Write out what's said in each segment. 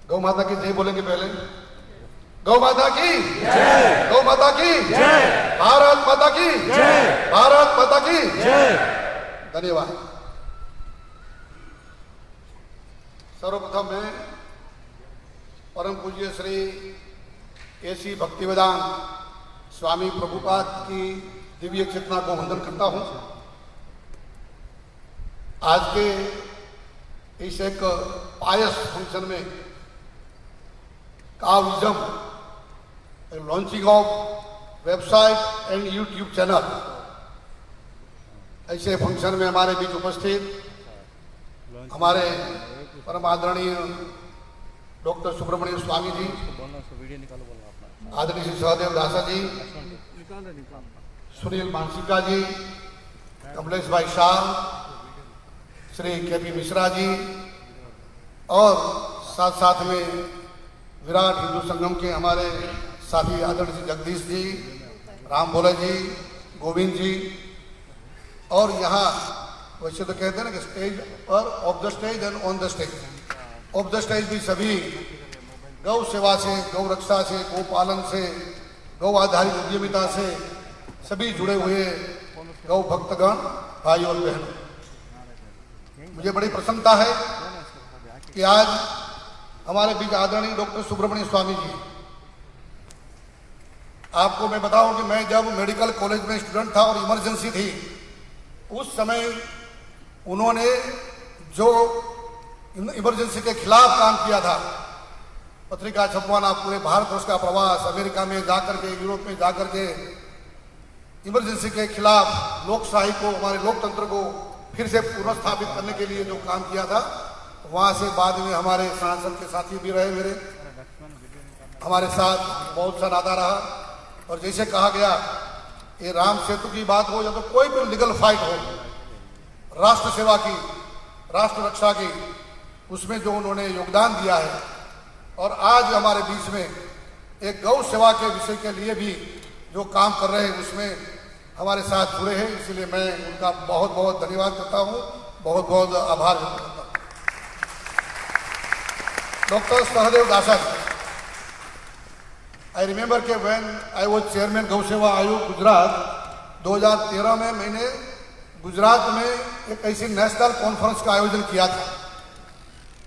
गौ माता की जय बोलेंगे पहले। गौ माता की जय, गौ माता की जय, भारत माता की जय, भारत माता की जय। धन्यवाद। सर्वप्रथम मैं परम पूज्य श्री एसी भक्तिवेदांत स्वामी प्रभुपाद की दिव्य चेतना को वंदन करता हूं। आज के इस एक पायस फंक्शन में cowism, launching of website and YouTube channel, ऐसे फंक्शन में हमारे बीच उपस्थित हमारे परम आदरणीय डॉक्टर सुब्रमण्य स्वामी जी, आदरणीय श्री सहदेव दासा जी, सुनील मानसिका जी, कमलेश भाई शाह, श्री के.पी. मिश्रा जी और साथ साथ में विराट हिंदू संगम के हमारे साथी आदरणीय श्री जगदीश जी, राम भोले जी, गोविंद जी, और यहाँ वैसे तो कहते हैं ना कि स्टेज पर, of the stage and on the stage, of the stage भी सभी गौ सेवा से, गौ रक्षा से, गौ पालन से, गौ आधारित उद्यमिता से सभी जुड़े हुए गौ भक्तगण भाई और बहनों, मुझे बड़ी प्रसन्नता है कि आज हमारे बीच आदरणीय डॉक्टर सुब्रमण्य स्वामी जी। आपको मैं बताऊं कि मैं जब मेडिकल कॉलेज में स्टूडेंट था और इमरजेंसी थी, उस समय उन्होंने जो इमरजेंसी के खिलाफ काम किया था, पत्रिका छपवाना, पूरे भारतवर्ष का प्रवास, अमेरिका में जाकर के, यूरोप में जाकर के इमरजेंसी के खिलाफ लोकशाही को, हमारे लोकतंत्र को फिर से पुनर्स्थापित करने के लिए जो काम किया था, वहां से बाद में हमारे सांसद के साथी भी रहे, मेरे हमारे साथ बहुत सा नाता रहा। और जैसे कहा गया, ये राम सेतु की बात हो या तो कोई भी लीगल फाइट हो, राष्ट्र सेवा की, राष्ट्र रक्षा की, उसमें जो उन्होंने योगदान दिया है, और आज हमारे बीच में एक गौ सेवा के विषय के लिए भी जो काम कर रहे हैं, उसमें हमारे साथ जुड़े हैं, इसलिए मैं उनका बहुत बहुत धन्यवाद करता हूं, बहुत बहुत आभार व्यक्त करता हूं। डॉक्टर सहदेव दासा जी, आई रिमेंबर के व्हेन आई वाज चेयरमैन गौ सेवा आयोग गुजरात, 2013 में मैंने गुजरात में एक ऐसी नेशनल कॉन्फ्रेंस का आयोजन किया था,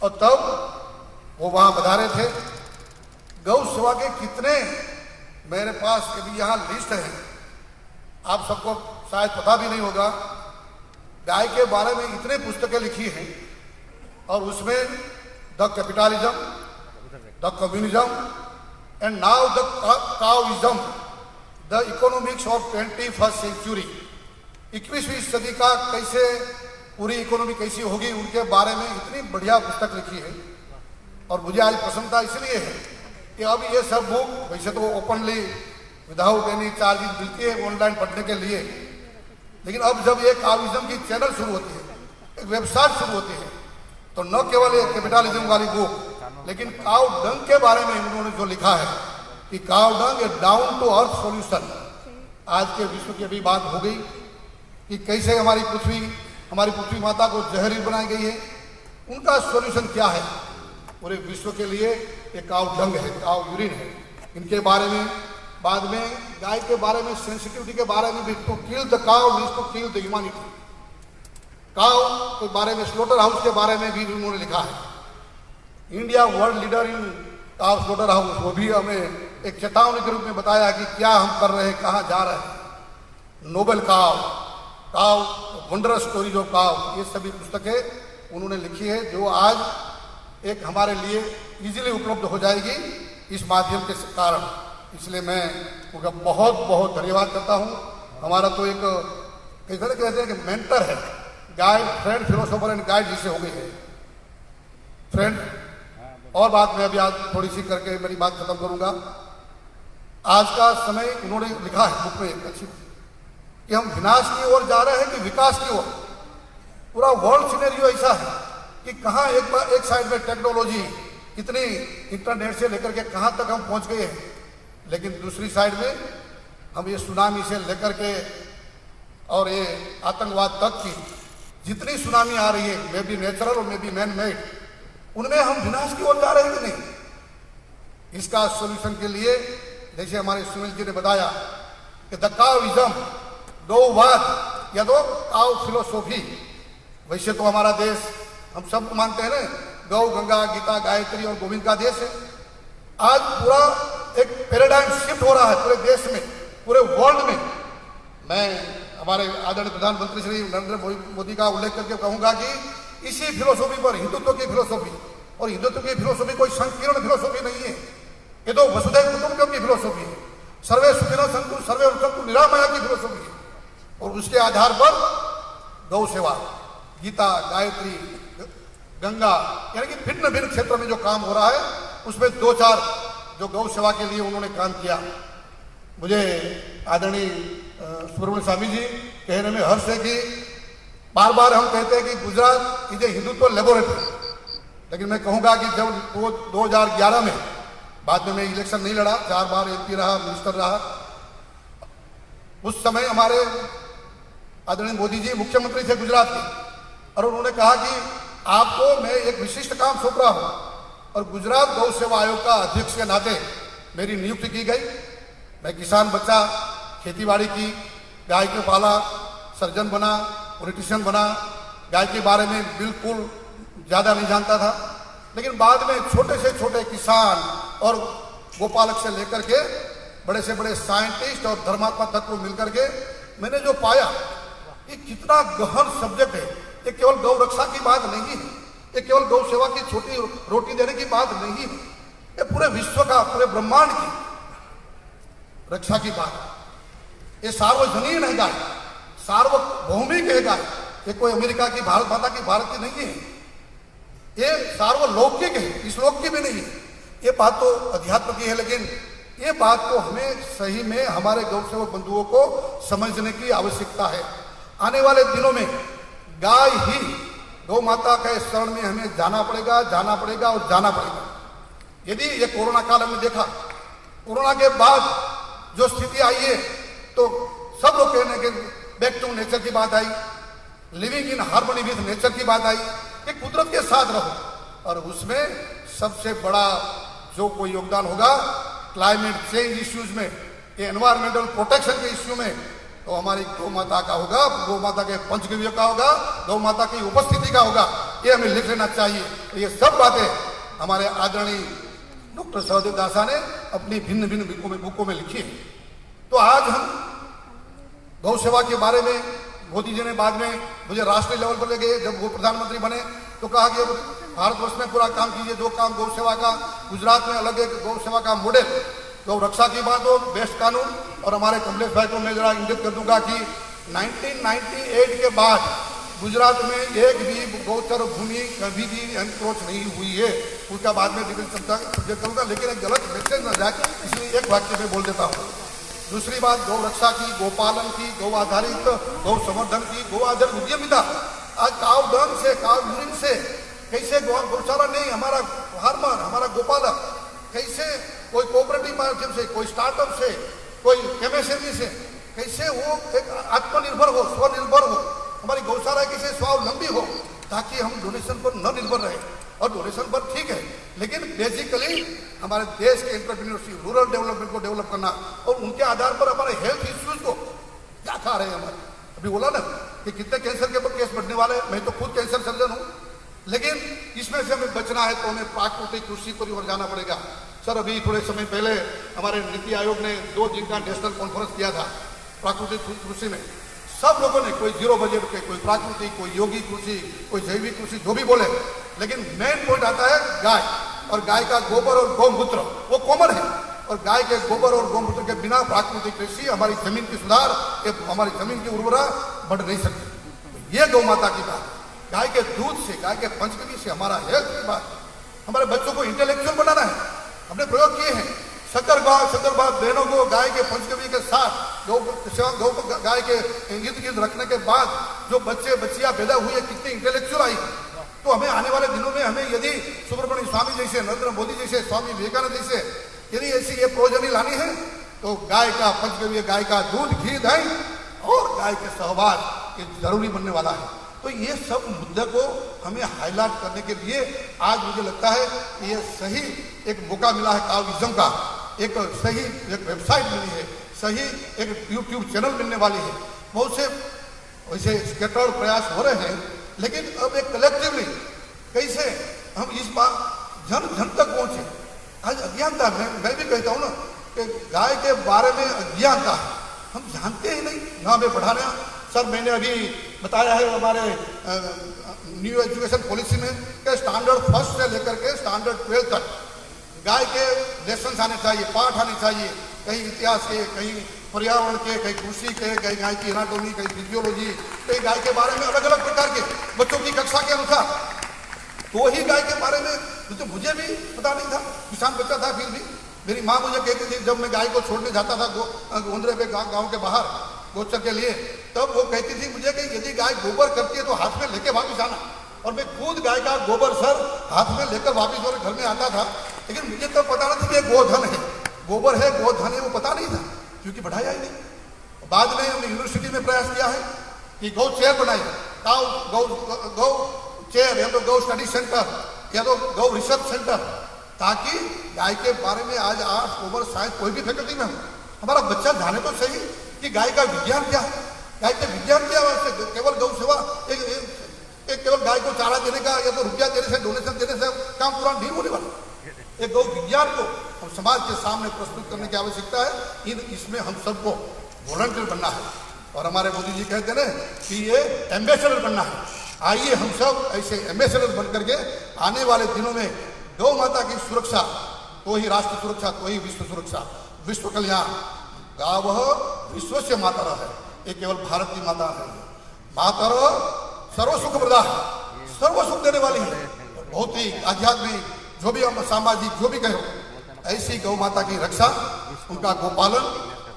और तब वो वहां पधारे थे। गौ सेवा के कितने मेरे पास कभी यहाँ लिस्ट है, आप सबको शायद पता भी नहीं होगा। गाय के बारे में इतने पुस्तकें लिखी हैं, और उसमें the capitalism, the communism and now the cowism, the economics of 21st century, 21वीं सदी का कैसे पूरी इकोनॉमी कैसी होगी, उनके बारे में इतनी बढ़िया पुस्तक लिखी है। और मुझे आज प्रसन्नता इसलिए है कि अब ये सब बुक वैसे तो ओपनली विदाउट एनी चार्जेस मिलती है ऑनलाइन पढ़ने के लिए, लेकिन अब जब एक काविज्म की चैनल शुरू होती है, एक वेबसाइट शुरू होती है, तो न केवल एक कैपिटलिज्म वाली बुक, लेकिन काउ डंग के बारे में उन्होंने जो लिखा है कि cow dung a down to earth solution, आज के विश्व की भी बात हो गई कि कैसे हमारी पृथ्वी माता को जहरील बनाई गई है, उनका सॉल्यूशन क्या है पूरे विश्व के लिए, ये काउ डंग है, काउ यूरिन है। इनके बारे में बाद में गाय के बारे में, सेंसिटिविटी के बारे में भी, to kill the cow means to kill the humanity. Cow के बारे में, स्लोटर हाउस के बारे में भी उन्होंने लिखा है। India world leader in cow slaughter house, वो भी हमें एक चेतावनी के रूप में बताया कि क्या हम कर रहे हैं, कहाँ जा रहे हैं। Noble cow, wondrous stories of cow, ये सभी पुस्तकें उन्होंने लिखी है, जो आज एक हमारे लिए इजीली उपलब्ध हो जाएगी इस माध्यम के कारण। इसलिए मैं उनका बहुत बहुत धन्यवाद करता हूँ। हमारा तो एक कैसे कहते हैं कि मेंटर है, guide, friend, philosopher and guide जिसे हो गई है फ्रेंड। और बात मैं अभी आज थोड़ी सी करके मेरी बात खत्म करूंगा। आज का समय उन्होंने लिखा है बुक में अच्छी कि हम विनाश की ओर जा रहे हैं कि विकास की ओर। पूरा वर्ल्ड सिनेरियो ऐसा है कि कहाँ एक साइड में टेक्नोलॉजी कितनी इंटरनेट से लेकर के कहाँ तक हम पहुंच गए हैं, लेकिन दूसरी साइड में हम ये सुनामी से लेकर के और ये आतंकवाद तक की जितनी सुनामी आ रही है, मे बी नेचुरल और मे बी मैन मेड, उनमें हम विनाश की ओर जा रहे हैं कि नहीं। इसका सोल्यूशन के लिए जैसे हमारे सुनील जी ने बताया कि द काविज्म, गौवाद या तो काव फिलोसॉफी, वैसे तो हमारा देश हम सब मानते हैं ना, गौ, गंगा, गीता, गायत्री और गोविंद का देश है। आज पूरा एक पैराडाइम शिफ्ट हो रहा है पूरे देश में, पूरे वर्ल्ड में। मैं हमारे आदरणीय प्रधानमंत्री श्री नरेंद्र मोदी का उल्लेख करके कहूंगा कि इसी फिलोसॉफी पर, हिंदुत्व की फिलोसॉफी, और हिंदुत्व की फिलोसॉफी कोई संकीर्ण फिलोसॉफी नहीं है, ये तो वसुधैव कुटुंबकम की फिलोसॉफी है, सर्वे सुखिनः सन्तु सर्वे भद्रन्तु निरामया की फिलोसॉफी है। और उसके आधार पर गौ सेवा, गीता, गायत्री, गंगा, यानी कि भिन्न भिन्न क्षेत्रों में जो काम हो रहा है, उसमें 2-4 जो गौ सेवा के लिए उन्होंने काम किया। मुझे आदरणीय सुब्रमण्य स्वामी जी कहने में हर्ष है कि बार बार हम कहते हैं कि Gujarat is a Hindutva laboratory, लेकिन मैं कहूंगा कि जब 2011 में, बाद में मैं इलेक्शन नहीं लड़ा, 4 बार MP रहा, मिनिस्टर रहा, उस समय हमारे आदरणीय मोदी जी मुख्यमंत्री थे गुजरात के, और उन्होंने कहा कि आपको मैं एक विशिष्ट काम सौंप रहा हूं, और गुजरात गौ सेवा आयोग का अध्यक्ष के नाते मेरी नियुक्ति की गई। मैं किसान बच्चा, खेतीबाड़ी की, गाय के पाला, सर्जन बना, पॉलिटिशियन बना, गाय के बारे में बिल्कुल ज्यादा नहीं जानता था, लेकिन बाद में छोटे से छोटे किसान और गोपालक से लेकर के बड़े से बड़े साइंटिस्ट और धर्मात्मा तत्व मिलकर के मैंने जो पाया, ये कितना गहन सब्जेक्ट है। ये केवल गौ रक्षा की बात नहीं है, ये केवल गौ सेवा की छोटी रोटी देने की बात नहीं है, ये पूरे विश्व का, पूरे ब्रह्मांड की रक्षा की बात है। ये सार्वजनीन है गाय, सार्वभौमिक है गाय, ये कोई अमेरिका की, भारत माता की, भारत की नहीं है, ये सार्वलौकिक है, इस लोक की भी नहीं है। ये बात तो अध्यात्म की है, लेकिन ये बात को हमें सही में हमारे गौ सेवक बंधुओं को समझने की आवश्यकता है। आने वाले दिनों में गाय ही, गौ माता के शरण में हमें जाना पड़ेगा, जाना पड़ेगा और जाना पड़ेगा। यदि ये कोरोना काल में देखा, कोरोना के बाद जो स्थिति आई है, तो सब लोग कहने के बैक टू नेचर की बात आई, living in harmony with nature की बात आई, कि कुदरत के साथ रहो। और उसमें सबसे बड़ा जो कोई योगदान होगा क्लाइमेट चेंज इश्यूज में, ये एनवायरमेंटल प्रोटेक्शन के इश्यू में, तो हमारी गौ माता का होगा, गौ माता के पंचगव्य का होगा, गौ माता की उपस्थिति का होगा। ये हमें लिख लेना चाहिए। तो ये सब बातें हमारे आदरणीय डॉक्टर सहदेव दासा ने अपनी भिन्न भिन्न बुकों में लिखी है। तो आज हम गौ सेवा के बारे में, मोदी जी ने बाद में मुझे राष्ट्रीय लेवल पर ले गए, जब वो प्रधानमंत्री बने तो कहा कि भारतवर्ष में पूरा काम कीजिए, जो काम गौ सेवा का, गुजरात में अलग एक गौ सेवा का मॉडल, गौ रक्षा की बात हो, बेस्ट कानून। और हमारे कमलेश भाई को मैं जरा इंगित कर दूंगा कि 1998 के बाद गुजरात में एक भी गौचर भूमि कभी भी एनक्रोच नहीं हुई है। उसका बाद में डिटेल सब्जेक्ट करूंगा, लेकिन एक गलत मैसेज न जाए, इसलिए एक वाक्य में बोल देता हूँ। दूसरी बात, गौ रक्षा की, गौपालन की, गौ आधारित गौ संवर्धन की, गौ आधारित उद्यमिता। आज काव डंग से, काव यूरिन से कैसे गौशाला नहीं, हमारा फार्मर, हमारा गोपालक कैसे कोई कोऑपरेटिव माध्यम से, कोई स्टार्टअप से, कोई MSME से कैसे वो एक आत्मनिर्भर हो, स्वनिर्भर हो, हमारी गौशाला कैसे स्वावलंबी हो, ताकि हम डोनेशन पर न निर्भर रहे। और डोनेशन पर ठीक है, लेकिन बेसिकली हमारे देश के एंटरप्रेन्योरशिप, रूरल डेवलपमेंट को डेवलप करना, और उनके आधार पर हमारे हेल्थ इश्यूज को क्या खा रहे हैं हमारे। अभी बोला ना कि कितने कैंसर के केस बढ़ने वाले, मैं तो खुद कैंसर सर्जन हूँ, लेकिन इसमें से हमें बचना है तो हमें प्राकृतिक कृषि की ओर जाना पड़ेगा। सर, अभी थोड़े समय पहले हमारे नीति आयोग ने 2 दिन का नेशनल कॉन्फ्रेंस किया था प्राकृतिक कृषि में। सब लोगों ने, कोई 0 बजट पे, कोई प्राकृतिक, कोई योगी कृषि, कोई जैविक कृषि, जो भी बोले, लेकिन मेन पॉइंट आता है गाय, और गाय का गोबर और गौमूत्र वो कॉमन है। और गाय के गोबर और गौमूत्र के बिना प्राकृतिक कृषि, हमारी जमीन की सुधार, हमारी जमीन की उर्वरा बढ़ नहीं सकती। ये गौ माता की बात, गाय के दूध से, गाय के पंचगव्य से हमारा हेल्थ की बात। हमारे बच्चों को इंटेलेक्चुअल बनाना है, हमने प्रयोग किए हैं। शक्कर बहनों को गाय के पंचगव्य के साथ गौ गाय के इर्द गिर्द रखने के बाद जो बच्चे बच्चियां पैदा हुई है, कितनी इंटेलेक्चुअल आई। तो हमें आने वाले दिनों में, हमें यदि सुब्रमण्य स्वामी जैसे, नरेंद्र मोदी जैसे, स्वामी विवेकानंद जैसे यदि ऐसी ये प्रोजनी लानी है, तो गाय का पंचगव्य, गाय का दूध, घी, दही और गाय के सहवास ये जरूरी बनने वाला है। तो ये सब मुद्दे को हमें हाईलाइट करने के लिए आज मुझे लगता है कि ये सही एक मौका मिला है काविज्म का, एक सही एक वेबसाइट मिली है, सही एक यूट्यूब चैनल मिलने वाली है। बहुत से वैसे स्कैटर्ड प्रयास हो रहे हैं, लेकिन अब एक कलेक्टिवली कैसे हम इस बार जन जन तक पहुंचे। आज अज्ञानता मैं भी कहता हूँ ना कि गाय के बारे में अज्ञानता है, हम जानते ही नहीं। यहाँ पे पढ़ाना सर मैंने अभी बताया है हमारे न्यू एजुकेशन पॉलिसी में कि स्टैंडर्ड फर्स्ट से लेकर के स्टैंडर्ड 12 तक गाय के लेसन आने चाहिए, पाठ आने चाहिए, कहीं इतिहास के, कहीं पर्यावरण के, कहीं कृषि के, कहीं गाय की एनाटॉमी, कहीं फिजियोलॉजी, कहीं गाय के बारे में अलग अलग प्रकार के बच्चों की कक्षा के अनुसार। तो ही गाय के बारे में तो मुझे भी पता नहीं था, किसान बच्चा था, फिर भी मेरी माँ मुझे कहती थी जब मैं गाय को छोड़ने जाता था गोंदरे पे गाँव के बाहर गोचर के लिए, तब वो कहती थी मुझे कि यदि गाय गोबर करती है तो हाथ में लेके वापिस आना। और मैं खुद गाय का गोबर सर हाथ में लेकर वापिस मेरे घर में आता था, लेकिन मुझे तो पता नहीं था कि गोधन है, गोबर है, गोधन है, वो पता नहीं था क्योंकि बढ़ाया ही नहीं। बाद में हमने यूनिवर्सिटी में प्रयास किया है कि गौ चेयर बनाई, गौ चेयर या तो गौ स्टडी सेंटर या तो गौ रिसर्च सेंटर, ताकि गाय के बारे में आज आर्ट्स कॉमर्स साइंस कोई भी फैकल्टी में हो हमारा बच्चा जाने तो सही कि गाय का विज्ञान क्या है, गाय के विज्ञान क्या है। केवल गौ सेवा एक केवल गाय को चारा देने का या तो रुपया देने से, डोनेशन देने से काम पूरा नहीं होने वाला। एक गौ विज्ञान को हम समाज के सामने प्रस्तुत करने की आवश्यकता है। इसमें हम सबको वॉलंटियर बनना है और हमारे मोदी जी कहते हैं कि ये एम्बेसडर बनना है। आइए हम सब ऐसे एम्बेसडर बन करके आने वाले दिनों में गौ माता की सुरक्षा, तो ही राष्ट्र सुरक्षा, तो ही विश्व सुरक्षा, विश्व कल्याण। गाव विश्व से मातरः है, ये केवल भारत की माता है। मातरः सर्व सुख प्रदा है, सर्व सुख देने वाली है। बहुत ही आध्यात्मिक, जो भी हम सामाजिक जो भी कहो, ऐसी गौ माता की रक्षा, उनका गोपालन।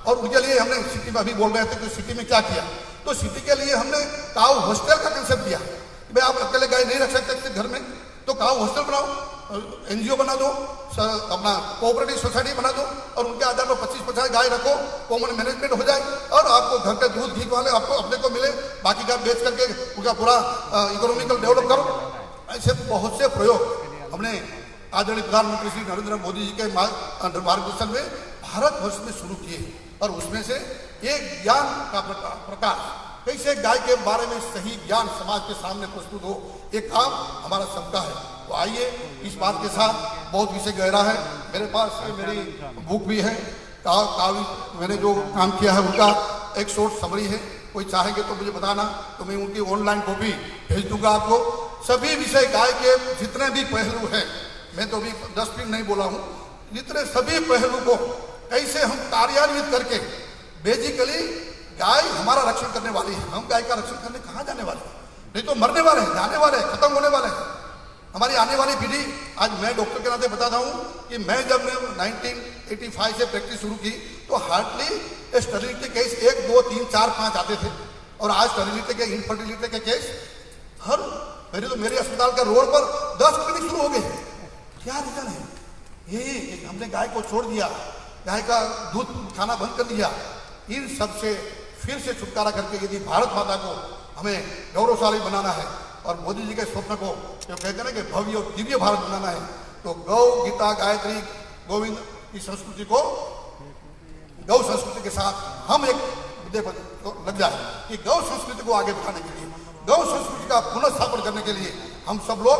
और उनके लिए हमने सिटी में अभी बोल रहे थे कि सिटी में क्या किया, तो सिटी के लिए हमने काऊ हॉस्टल का कंसेप्ट दिया। भाई आप अकेले गाय नहीं रख सकते घर में, तो काऊ हॉस्टल बनाओ, एनजीओ बना दो, अपना कोऑपरेटिव सोसाइटी बना दो और उनके आधार पर 25-50 गाय रखो, कॉमन मैनेजमेंट हो जाए और आपको घर के दूध घी वाले आपको अपने को मिले, बाकी का बेच करके उनका पूरा इकोनॉमिकल डेवलप करो। ऐसे बहुत से प्रयोग हमने आदरणीय प्रधानमंत्री श्री नरेंद्र मोदी जी के मार्गदर्शन में भारतवर्ष में शुरू किए और उसमें से एक ज्ञान का प्रकाश, कैसे गाय के बारे में सही ज्ञान समाज के सामने प्रस्तुत हो, एक काम हमारा सबका है। तो आइए इस बात के साथ, बहुत विषय गहरा है, मेरे पास मेरी बुक भी है, मैंने जो काम किया है उनका एक शॉर्ट समरी है, कोई चाहेंगे तो मुझे बताना, तो मैं उनकी ऑनलाइन कॉपी भेज दूंगा आपको। सभी विषय गाय के जितने भी पहलू हैं, मैं तो अभी 10 मिनट नहीं बोला हूँ, जितने सभी पहलू को कैसे हम कार्यान्वित करके, बेसिकली गाय हमारा रक्षण करने वाली है, हम गाय का रक्षण करने कहाँ जाने वाले हैं, नहीं तो मरने वाले हैं, जाने वाले हैं, खत्म होने वाले हैं हमारी आने वाली पीढ़ी। आज मैं डॉक्टर के नाते बताता हूँ कि मैं जब 1985 से प्रैक्टिस शुरू की तो हार्डली स्टरीलिटी केस 1, 2, 3, 4, 5 आते थे और आज स्टरीलिटी के, इनफर्टिलिटी के केस हर मेरे अस्पताल के रोड पर 10 क्लिनिक शुरू हो गए। क्या रीजन है? यही हमने गाय को छोड़ दिया, गाय का दूध खाना बंद कर दिया। इन सब से फिर से छुटकारा करके यदि भारत माता को हमें गौरवशाली बनाना है और मोदी जी के स्वप्न को जो कहते हैं ना कि भव्य और दिव्य भारत बनाना है, तो गौ गीता गायत्री गोविंद की संस्कृति को, गौ संस्कृति के साथ हम एक मुद्दे पर लग जाए कि गौ संस्कृति को आगे बढ़ाने के लिए, गौ संस्कृति का पुनर्स्थापन करने के लिए हम सब लोग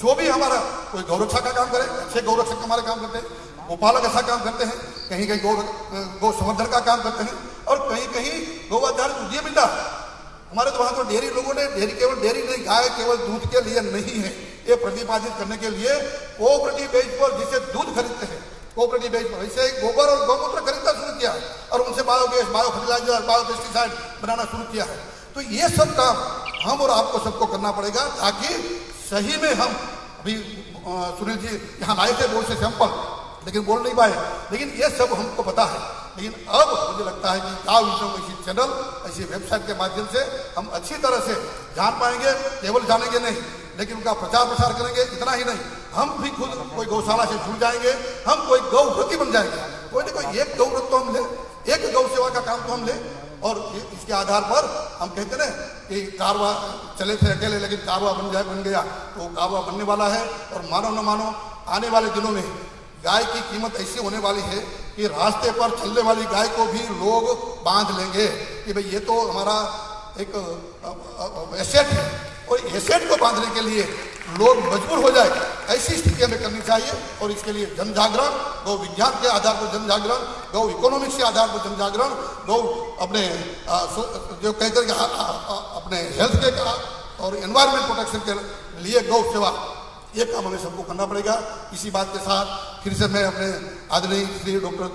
जो भी हमारा कोई गौरक्षा का काम करे, अच्छे गौरक्षक हमारे काम करते हैं, गोपालक ऐसा काम करते हैं, कहीं कहीं गौ संवर्धन का काम करते हैं और कहीं कहीं गौ आधारित उद्यमिता। हमारे तो वहाँ तो डेयरी लोगों ने, डेयरी केवल डेयरी नहीं, गाय केवल दूध के लिए नहीं है, ये प्रतिपादित करने के लिए कोऑपरेटिव बेस पर जिसे दूध खरीदते हैं, कोऑपरेटिव बेस पर वैसे गोबर और गौमूत्र खरीदना शुरू किया है और उनसे biogas, bio fertiliser, bio pesticide बनाना शुरू किया है। तो ये सब काम हम और आपको सबको करना पड़ेगा ताकि सही में हम, अभी सुनील जी यहाँ आए थे बोर्ड से सैंपल, लेकिन बोल नहीं पाए, लेकिन ये सब हमको पता है। लेकिन अब मुझे लगता है कि काविज्म ऐसी चैनल, ऐसी वेबसाइट के माध्यम से हम अच्छी तरह से जान पाएंगे, केवल जानेंगे नहीं लेकिन उनका प्रचार प्रसार करेंगे। इतना ही नहीं, हम भी खुद कोई गौशाला से जुड़ जाएंगे, हम कोई गौव्रती बन जाएंगे। कोई ना कोई एक गौव्रत तो हम ले, एक गौ सेवा का काम तो हम ले और इसके आधार पर हम कहते ना कि कारवा चले थे अकेले लेकिन कारवा बन गया, तो कारवा बनने वाला है। और मानो न मानो आने वाले दिनों में गाय की कीमत ऐसी होने वाली है कि रास्ते पर चलने वाली गाय को भी लोग बांध लेंगे कि भाई ये तो हमारा एक एसेट है, और एसेट को बांधने के लिए लोग मजबूर हो जाए, ऐसी स्थिति हमें करनी चाहिए। और इसके लिए जन जागरण, गौ विज्ञान के आधार पर जन जागरण, गौ इकोनॉमिक्स के आधार पर जन जागरण, गौ अपने जो कहकर अपने हेल्थ के और एनवायरमेंट प्रोटेक्शन के लिए गौ सेवा, ये काम हमें सबको करना पड़ेगा। इसी बात के साथ फिर से मैं अपने आदरणीय श्री डॉक्टर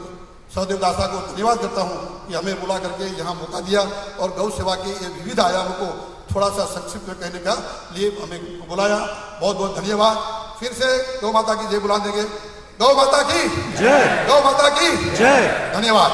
सहदेव दासा को धन्यवाद करता हूँ कि हमें बुला करके यहाँ मौका दिया और गौ सेवा के ये विविध आयामों को थोड़ा सा संक्षिप्त में कहने का लिए हमें बुलाया। बहुत बहुत धन्यवाद। फिर से गौ माता की जय बुला देंगे। गौ माता की जय, गौ माता की जय। धन्यवाद।